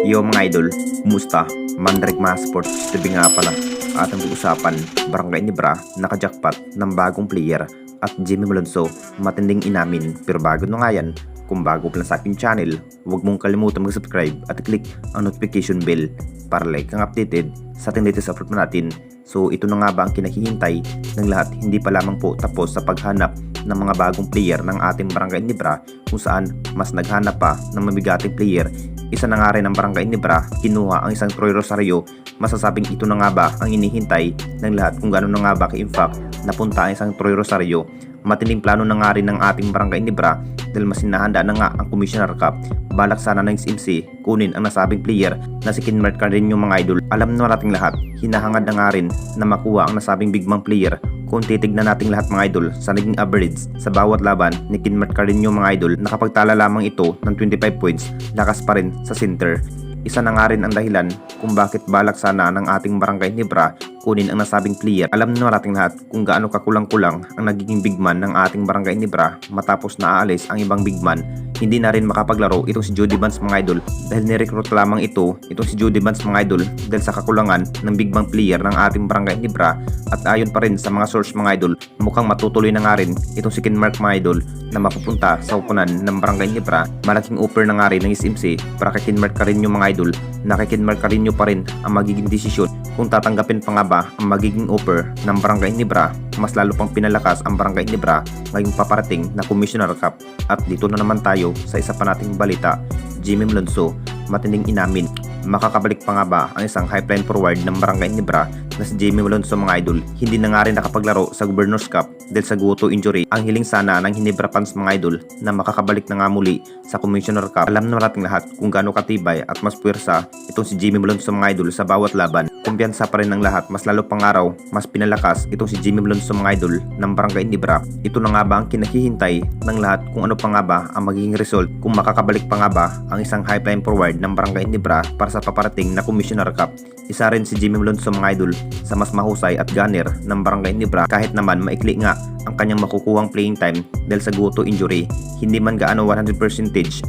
Yo mga idol, kumusta? Mandrake mga sports, tabi nga pala. Ating pag-usapan, Barangay Nibra, naka-jackpot ng bagong player at Jimmy Malonzo, matinding inamin. Pero bago na nga yan, kung bago pa lang sa aking channel, huwag mong kalimutan mag-subscribe at click ang notification bell para like kang updated sa ating latest upload natin. So ito na nga ba ang kinahihintay ng lahat, hindi pa lamang po tapos sa paghanap ng mga bagong player ng ating Barangay Nibra, kung saan mas naghanap pa ng mabigating player. Isa na nga rin ng Barangay Nibra, kinuha ang isang Troy Rosario. Masasabing ito na nga ba ang inihintay ng lahat, kung gano'n na nga ba ka-impact napunta ang isang Troy Rosario. Matinding plano na nga rin ng ating Barangay Nibra dahil mas hinahanda na nga ang Commissioner Cup. Balak sana ng SMC kunin ang nasabing player na si Kinmart Cardenio mga idol. Alam na nating lahat, hinahangad na nga rin na makuha ang nasabing bigmang player. Kung titignan nating lahat mga idol sa naging average sa bawat laban ni Kinmart Cardenio mga idol, nakapagtala lamang ito ng 25 points, lakas pa rin sa center. Isa na nga rin ang dahilan kung bakit balak sana ng ating Barangay Nibra kunin ang nasabing player. Alam na nating lahat kung gaano kakulang-kulang ang nagiging bigman ng ating Barangay Nibra matapos na aalis ang ibang bigman. Hindi na rin makapaglaro itong si Jody Vance mga idol dahil nirecruit lamang itong si Jody Vance mga idol dahil sa kakulangan ng bigman player ng ating Barangay Nibra. At ayon pa rin sa mga source mga idol, mukhang matutuloy na nga rin itong si Kinmark mga idol na mapupunta sa upunan ng Barangay Nibra. Malaking offer na nga rin ng SMC para kay Kinmark Cardenio mga idol, na kay Kinmark Cardenio pa rin ang magiging desisyon kung tatanggapin pa nga ba ang magiging offer ng Barangay Nibra. Mas lalo pang pinalakas ang Barangay Nibra ngayong paparating na Commissioner Cup. At dito na naman tayo sa isa pa nating balita, Jimmy Malonzo, matinding inamin. Makakabalik pa nga ba ang isang highline forward ng Barangay Nibra na si Jimmy Malonzo mga idol? Hindi na nga rin nakapaglaro sa Governor's Cup dahil sa guto injury. Ang hiling sana ng Hinebra fans mga idol na makakabalik na nga muli sa Commissioner Cup. Alam na nating lahat kung gaano katibay at mas puwersa itong si Jimmy Malonzo mga idol sa bawat laban. Kumpiyansa pa rin ng lahat, mas lalo pang araw, mas pinalakas itong si Jimmy Malonzo mga idol ng Barangay Nibra. Ito na nga ba ang kinahihintay ng lahat, kung ano pa nga ba ang magiging result, kung makakabalik pa nga ba ang isang highline forward ng Barangay Nibra para sa paparating na Commissioner Cup. Isa rin si Jimmy Malonzo mga idol sa mas mahusay at gunner ng Barangay Nibra, kahit naman maikli nga ang kanyang makukuhang playing time dahil sa guto injury. Hindi man gaano 100%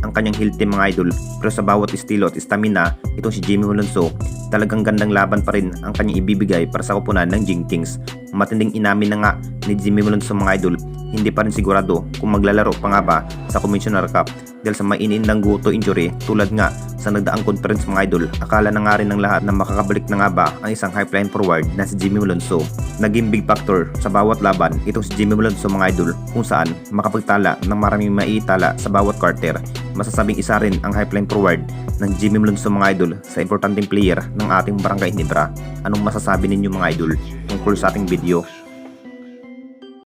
ang kanyang healthy mga idol, pero sa bawat estilo at stamina itong si Jimmy Malonzo, talagang gandang laban pa rin ang kanyang ibibigay para sa koponan ng Jing Kings. Matinding inamin na nga ni Jimmy Malonzo mga idol, hindi pa rin sigurado kung maglalaro pa nga ba sa Commissioner Cup dahil sa mainindang guto injury. Tulad nga sa nagdaang conference mga idol, akala na nga rin ng lahat na makakabalik na nga ba ang isang highline forward na si Jimmy Malonzo. Naging big factor sa bawat laban itong si Jimmy Malonzo mga idol, kung saan makapagtala ng maraming maiitala sa bawat quarter. Masasabing isa rin ang highline forward ng Jimmy Malonzo mga idol sa importanteng player ng ating Barangay Nibra. Anong masasabi ninyo mga idol tungkol sa ating video?